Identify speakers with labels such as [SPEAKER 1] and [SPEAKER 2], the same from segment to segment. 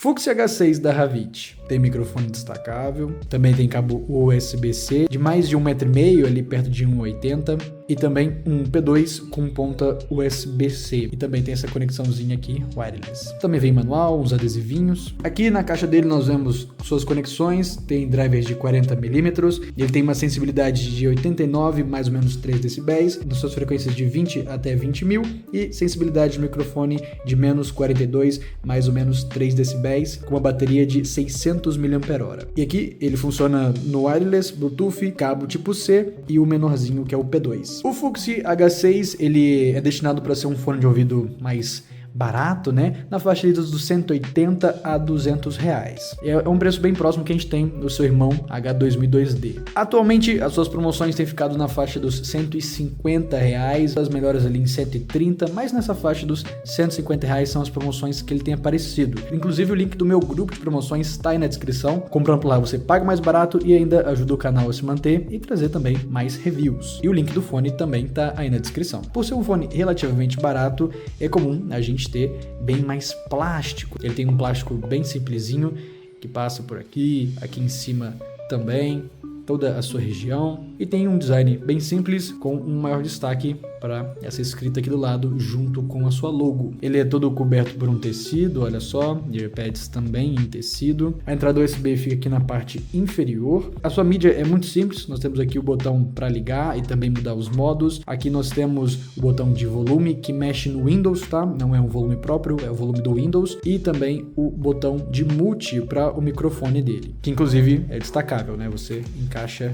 [SPEAKER 1] Fuxi H6 da Havit. Tem microfone destacável, também tem cabo USB-C de mais de 1,5 m, ali perto de 1,80 m, e também um P2 com ponta USB-C, e também tem essa conexãozinha aqui wireless. Também vem manual, uns adesivinhos. Aqui na caixa dele nós vemos suas conexões, tem drivers de 40 mm, ele tem uma sensibilidade de 89, mais ou menos 3 dB, nas suas frequências de 20 até 20.000, e sensibilidade de microfone de menos 42, mais ou menos 3 dB, com uma bateria de 600 mAh. E aqui ele funciona no wireless, Bluetooth, cabo tipo C e o menorzinho que é o P2. O Fuxi H6 ele é destinado para ser um fone de ouvido mais barato, né? Na faixa dos 180 a 200 reais. É um preço bem próximo que a gente tem no seu irmão H2002D. Atualmente, as suas promoções têm ficado na faixa dos 150 reais, as melhores ali em 130, mas nessa faixa dos 150 reais são as promoções que ele tem aparecido. Inclusive, o link do meu grupo de promoções está aí na descrição. Comprando por lá, você paga mais barato e ainda ajuda o canal a se manter e trazer também mais reviews. E o link do fone também está aí na descrição. Por ser um fone relativamente barato, é comum a gente ter bem mais plástico. Ele tem um plástico bem simplesinho que passa por aqui em cima também, toda a sua região, e tem um design bem simples com um maior destaque para essa escrita aqui do lado junto com a sua logo. Ele é todo coberto por um tecido, olha só, earpads também em tecido. A entrada USB fica aqui na parte inferior. A sua mídia é muito simples, nós temos aqui o botão para ligar e também mudar os modos. Aqui nós temos o botão de volume que mexe no Windows, tá? Não é um volume próprio, é o volume do Windows, e também o botão de mute para o microfone dele, que inclusive é destacável, né? Você encaixa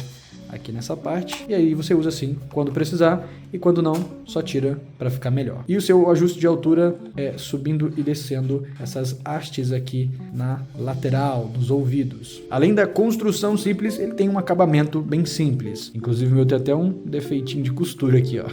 [SPEAKER 1] aqui nessa parte, e aí você usa assim quando precisar, e quando não, só tira para ficar melhor. E o seu ajuste de altura é subindo e descendo essas hastes aqui na lateral, nos ouvidos. Além da construção simples, ele tem um acabamento bem simples. Inclusive o meu tem até um defeitinho de costura aqui, ó.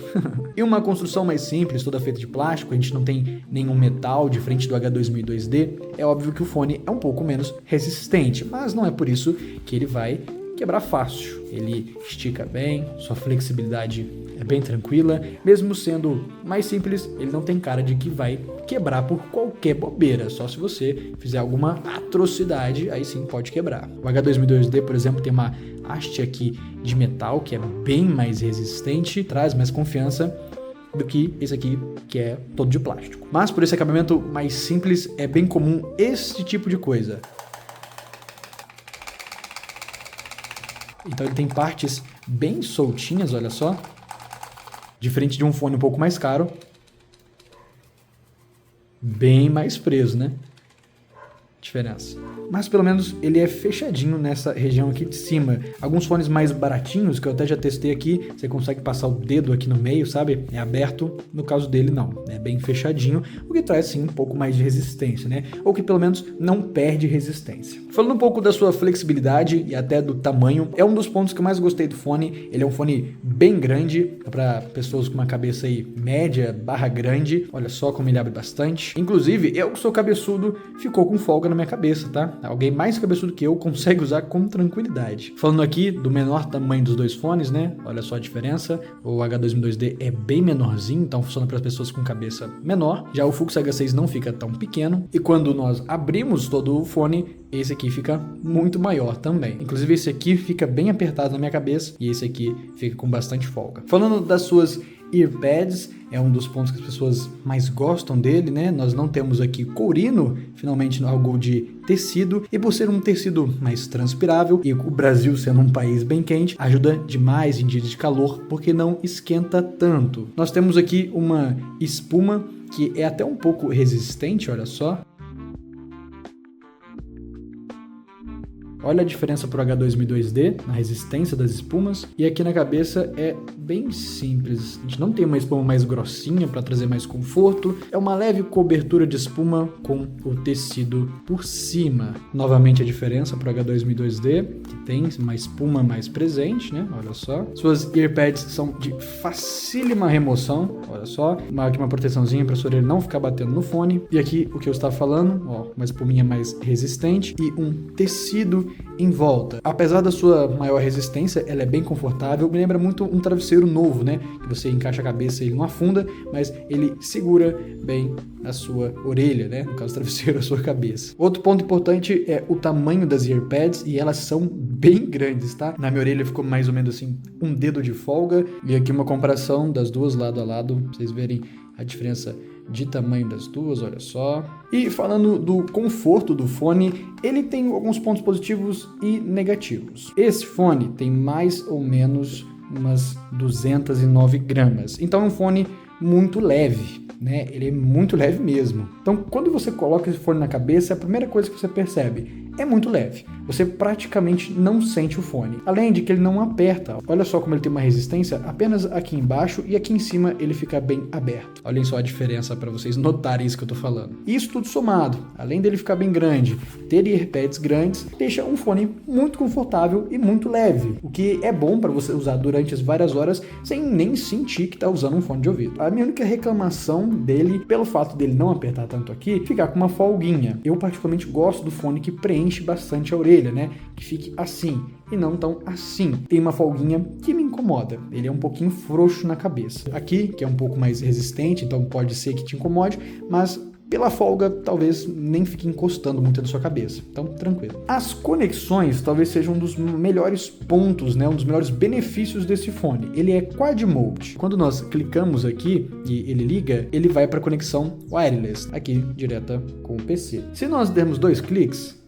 [SPEAKER 1] E uma construção mais simples, toda feita de plástico, a gente não tem nenhum metal diferente do H2002D. É óbvio que o fone é um pouco menos resistente, mas não é por isso que ele vai quebrar fácil. Ele estica bem, sua flexibilidade é bem tranquila, mesmo sendo mais simples, ele não tem cara de que vai quebrar por qualquer bobeira, só se você fizer alguma atrocidade, aí sim pode quebrar. O H2002D, por exemplo, tem uma haste aqui de metal que é bem mais resistente, traz mais confiança do que esse aqui, que é todo de plástico. Mas por esse acabamento mais simples, é bem comum esse tipo de coisa. Então ele tem partes bem soltinhas, olha só. Diferente de um fone um pouco mais caro. Bem mais preso, né? Diferença. Mas pelo menos ele é fechadinho nessa região aqui de cima. Alguns fones mais baratinhos, que eu até já testei aqui, você consegue passar o dedo aqui no meio, sabe? É aberto. No caso dele não, é bem fechadinho, o que traz sim um pouco mais de resistência, né? Ou que pelo menos não perde resistência. Falando um pouco da sua flexibilidade e até do tamanho, é um dos pontos que eu mais gostei do fone. Ele é um fone bem grande, para pessoas com uma cabeça aí média / grande. Olha só como ele abre bastante. Inclusive, eu que sou cabeçudo, ficou com folga na minha cabeça, tá? Alguém mais cabeçudo que eu consegue usar com tranquilidade. Falando aqui do menor tamanho dos dois fones, né? Olha só a diferença. O H2002D é bem menorzinho, então funciona para pessoas com cabeça menor. Já o Fuxi H6 não fica tão pequeno. E quando nós abrimos todo o fone, esse aqui fica muito maior também. Inclusive esse aqui fica bem apertado na minha cabeça e esse aqui fica com bastante folga. Falando das suas earpads, é um dos pontos que as pessoas mais gostam dele, né? Nós não temos aqui courino, finalmente algo de tecido, e por ser um tecido mais transpirável e o Brasil sendo um país bem quente, ajuda demais em dias de calor porque não esquenta tanto. Nós temos aqui uma espuma que é até um pouco resistente, olha só. Olha a diferença para o H2002D na resistência das espumas, e aqui na cabeça é bem simples. A gente não tem uma espuma mais grossinha para trazer mais conforto, é uma leve cobertura de espuma com o tecido por cima. Novamente a diferença para o H2002D, que tem uma espuma mais presente, né? Olha só. Suas earpads são de facílima remoção, olha só. Aqui uma proteçãozinha para sua orelha não ficar batendo no fone. E aqui o que eu estava falando, ó, uma espuminha mais resistente e um tecido em volta. Apesar da sua maior resistência, ela é bem confortável, me lembra muito um travesseiro travesseiro novo, né? Que você encaixa a cabeça e ele não afunda, mas ele segura bem a sua orelha, né? No caso, o travesseiro, a sua cabeça. Outro ponto importante é o tamanho das earpads, e elas são bem grandes, tá? Na minha orelha ficou mais ou menos assim, um dedo de folga, e aqui uma comparação das duas lado a lado, pra vocês verem a diferença de tamanho das duas, olha só. E falando do conforto do fone, ele tem alguns pontos positivos e negativos. Esse fone tem mais ou menos umas 209 gramas, então é um fone muito leve, né? Ele é muito leve mesmo. Então, quando você coloca esse fone na cabeça, a primeira coisa que você percebe é muito leve. Você praticamente não sente o fone. Além de que ele não aperta. Olha só como ele tem uma resistência apenas aqui embaixo, e aqui em cima ele fica bem aberto. Olhem só a diferença para vocês notarem isso que eu tô falando. Isso tudo somado, além dele ficar bem grande, ter earpads grandes, deixa um fone muito confortável e muito leve, o que é bom para você usar durante as várias horas sem nem sentir que tá usando um fone de ouvido. A minha única reclamação dele, pelo fato dele não apertar tanto aqui, ficar com uma folguinha. Eu particularmente gosto do fone que preenche bastante a orelha, né? Que fique assim e não tão assim. Tem uma folguinha que me incomoda. Ele é um pouquinho frouxo na cabeça. Aqui, que é um pouco mais resistente, então pode ser que te incomode, mas pela folga, talvez nem fique encostando muito na sua cabeça. Então, tranquilo. As conexões talvez sejam um dos melhores pontos, né? Um dos melhores benefícios desse fone. Ele é Quad Mode. Quando nós clicamos aqui e ele liga, ele vai para a conexão wireless, aqui direta com o PC. Se nós dermos 2 cliques,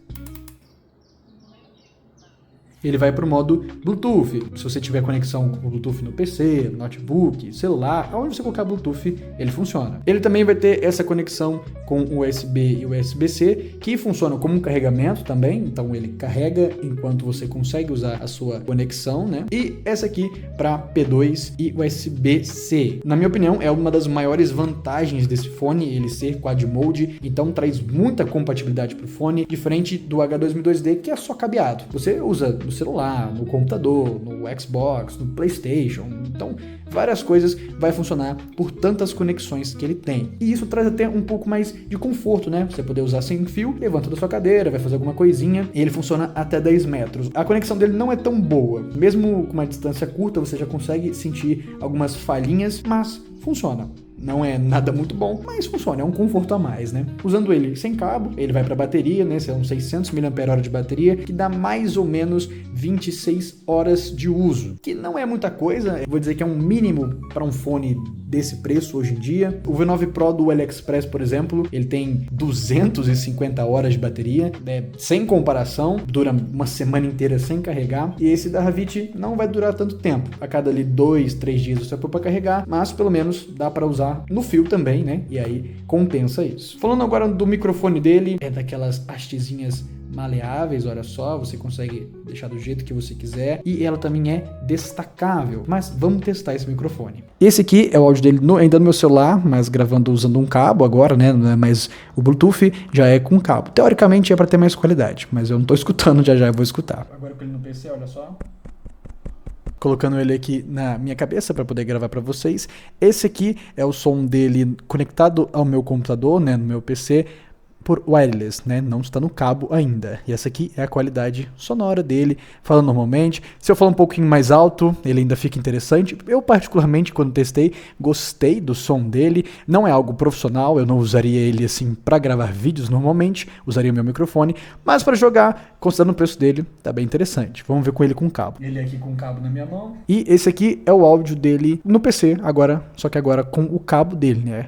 [SPEAKER 1] ele vai para o modo Bluetooth. Se você tiver conexão com Bluetooth no PC, notebook, celular, aonde você colocar Bluetooth, ele funciona. Ele também vai ter essa conexão com USB e USB-C, que funciona como um carregamento também, então ele carrega enquanto você consegue usar a sua conexão, né? E essa aqui para P2 e USB-C. Na minha opinião, é uma das maiores vantagens desse fone, ele ser Quad Mode, então traz muita compatibilidade para o fone, diferente do H2002D, que é só cabeado. Você usa no celular, no computador, no Xbox, no PlayStation, então várias coisas vai funcionar por tantas conexões que ele tem. E isso traz até um pouco mais de conforto, né? Você poder usar sem fio, levanta da sua cadeira, vai fazer alguma coisinha, e ele funciona até 10 metros. A conexão dele não é tão boa, mesmo com uma distância curta você já consegue sentir algumas falhinhas, mas funciona. Não é nada muito bom, mas funciona, é um conforto a mais, né? Usando ele sem cabo, ele vai para bateria, né? São 600 mAh de bateria, que dá mais ou menos 26 horas de uso, que não é muita coisa, eu vou dizer que é um mínimo para um fone desse preço hoje em dia. O V9 Pro do AliExpress, por exemplo, ele tem 250 horas de bateria, sem comparação, dura uma semana inteira sem carregar, e esse da Havit não vai durar tanto tempo, a cada ali 2-3 dias você põe para carregar, mas pelo menos dá para usar no fio também, né? E aí compensa isso. Falando agora do microfone dele, é daquelas hastezinhas maleáveis, olha só, você consegue deixar do jeito que você quiser, e ela também é destacável. Mas vamos testar esse microfone. Esse aqui é o áudio dele ainda no meu celular, mas gravando usando um cabo agora, né? Mas o Bluetooth já é com cabo. Teoricamente é para ter mais qualidade, mas eu não tô escutando, já eu vou escutar. Agora com ele no PC, olha só. Colocando ele aqui na minha cabeça para poder gravar para vocês. Esse aqui é o som dele conectado ao meu computador, né, no meu PC, por wireless, né? Não está no cabo ainda. E essa aqui é a qualidade sonora dele, falando normalmente. Se eu falar um pouquinho mais alto, ele ainda fica interessante. Eu particularmente, quando testei, gostei do som dele. Não é algo profissional, eu não usaria ele assim para gravar vídeos normalmente, usaria o meu microfone, mas para jogar, considerando o preço dele, tá bem interessante. Vamos ver com ele com cabo. Ele aqui com o cabo na minha mão. E esse aqui é o áudio dele no PC agora, só que agora com o cabo dele, né?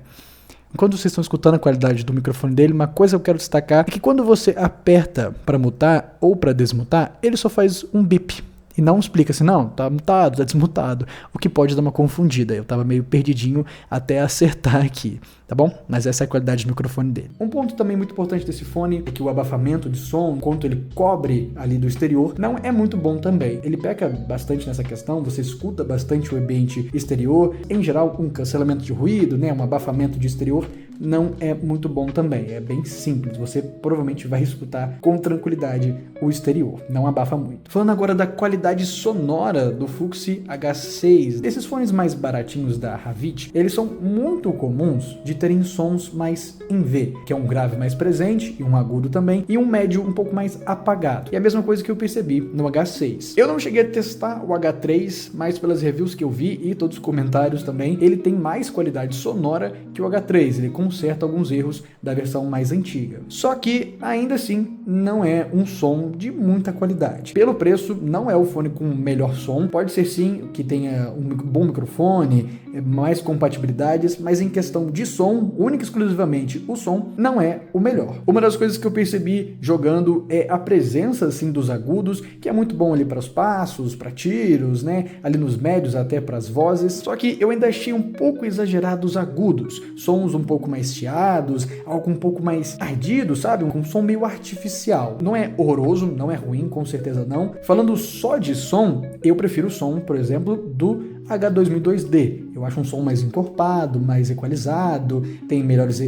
[SPEAKER 1] Enquanto vocês estão escutando a qualidade do microfone dele, uma coisa que eu quero destacar é que quando você aperta para mutar ou para desmutar, ele só faz um bip. E não explica assim, não, tá mutado, tá desmutado, o que pode dar uma confundida. Eu tava meio perdidinho até acertar aqui, tá bom? Mas essa é a qualidade do microfone dele. Um ponto também muito importante desse fone é que o abafamento de som, enquanto ele cobre ali do exterior, não é muito bom também. Ele peca bastante nessa questão, você escuta bastante o ambiente exterior, em geral um cancelamento de ruído, né, um abafamento de exterior não é muito bom também, é bem simples, você provavelmente vai escutar com tranquilidade o exterior, não abafa muito. Falando agora da qualidade sonora do Fuxi H6, esses fones mais baratinhos da Havit, eles são muito comuns de terem sons mais em V, que é um grave mais presente e um agudo também, e um médio um pouco mais apagado. E a mesma coisa que eu percebi no H6. Eu não cheguei a testar o H3, mas pelas reviews que eu vi e todos os comentários também, ele tem mais qualidade sonora que o H3, ele conserta alguns erros da versão mais antiga. Só que, ainda assim, não é um som de muita qualidade. Pelo preço, não é o fone com melhor som, pode ser sim que tenha um bom microfone, mais compatibilidades, mas em questão de som, única e exclusivamente o som, não é o melhor. Uma das coisas que eu percebi jogando é a presença assim dos agudos, que é muito bom ali para os passos, para tiros, né? Ali nos médios até para as vozes, só que eu ainda achei um pouco exagerado os agudos, sons um pouco mais chiados, algo um pouco mais ardido, sabe? Um som meio artificial. Não é horroroso, não é ruim, com certeza não. Falando só de som, eu prefiro o som, por exemplo, do H2002D. Eu acho um som mais encorpado, mais equalizado, tem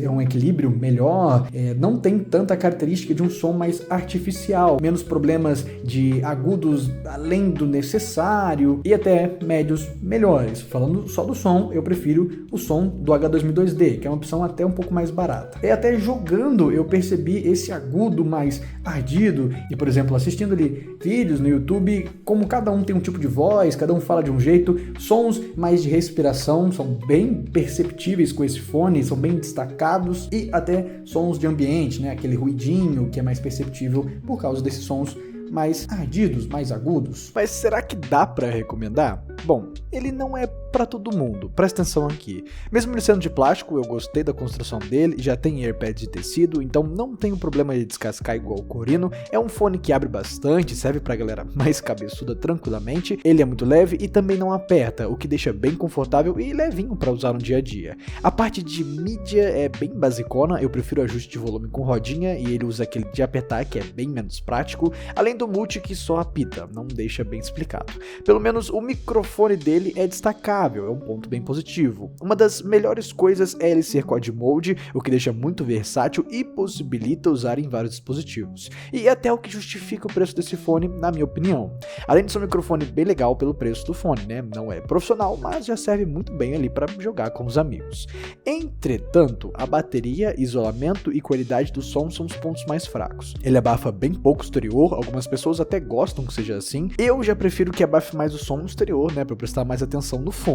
[SPEAKER 1] um equilíbrio melhor, não tem tanta característica de um som mais artificial, menos problemas de agudos além do necessário e até médios melhores. Falando só do som, eu prefiro o som do H2002D, que é uma opção até um pouco mais barata. E até jogando eu percebi esse agudo mais ardido e, por exemplo, assistindo ali vídeos no YouTube, como cada um tem um tipo de voz, cada um fala de um jeito, sons mais de respiração são bem perceptíveis com esse fone, são bem destacados, e até sons de ambiente, né? Aquele ruidinho que é mais perceptível por causa desses sons mais ardidos, mais agudos. Mas será que dá para recomendar? Bom, ele não é para todo mundo, presta atenção aqui. Mesmo ele sendo de plástico, eu gostei da construção dele, já tem AirPads de tecido, então não tem um problema de descascar igual o Corino. É um fone que abre bastante, serve pra galera mais cabeçuda tranquilamente, ele é muito leve e também não aperta, o que deixa bem confortável e levinho para usar no dia a dia. A parte de mídia é bem basicona, eu prefiro o ajuste de volume com rodinha e ele usa aquele de apertar que é bem menos prático, além do multi que só apita, não deixa bem explicado. Pelo menos o microfone dele é destacável, é um ponto bem positivo. Uma das melhores coisas é ele ser quad mode, o que deixa muito versátil e possibilita usar em vários dispositivos. E é até o que justifica o preço desse fone, na minha opinião. Além de ser um microfone bem legal pelo preço do fone, né? Não é profissional, mas já serve muito bem ali para jogar com os amigos. Entretanto, a bateria, isolamento e qualidade do som são os pontos mais fracos. Ele abafa bem pouco o exterior, algumas pessoas até gostam que seja assim. Eu já prefiro que abafe mais o som no exterior, né? Para prestar mais atenção no fone.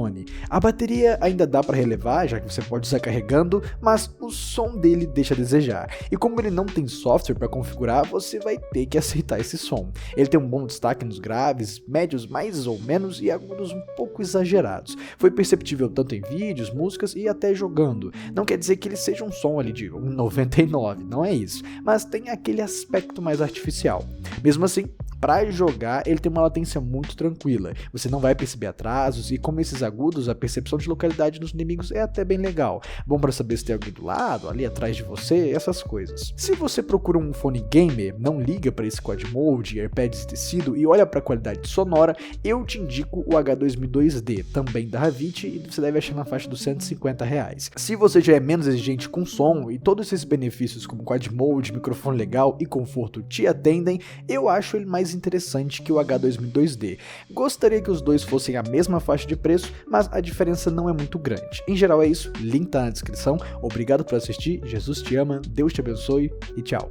[SPEAKER 1] A bateria ainda dá para relevar, já que você pode usar carregando, mas o som dele deixa a desejar. E como ele não tem software para configurar, você vai ter que aceitar esse som. Ele tem um bom destaque nos graves, médios mais ou menos e agudos um pouco exagerados. Foi perceptível tanto em vídeos, músicas e até jogando. Não quer dizer que ele seja um som ali de 1,99, não é isso, mas tem aquele aspecto mais artificial. Mesmo assim, para jogar, ele tem uma latência muito tranquila, você não vai perceber atrasos e como esses agudos, a percepção de localidade dos inimigos é até bem legal. Bom para saber se tem alguém do lado, ali atrás de você, essas coisas. Se você procura um fone gamer, não liga para esse quad mode, AirPads de tecido e olha para a qualidade sonora, eu te indico o H2002D, também da Havit, e você deve achar na faixa dos R$150. Se você já é menos exigente com som e todos esses benefícios como quad mode, microfone legal e conforto te atendem, eu acho ele mais interessante que o H2002D. Gostaria que os dois fossem a mesma faixa de preço, mas a diferença não é muito grande. Em geral é isso, link tá na descrição. Obrigado por assistir, Jesus te ama, Deus te abençoe e tchau.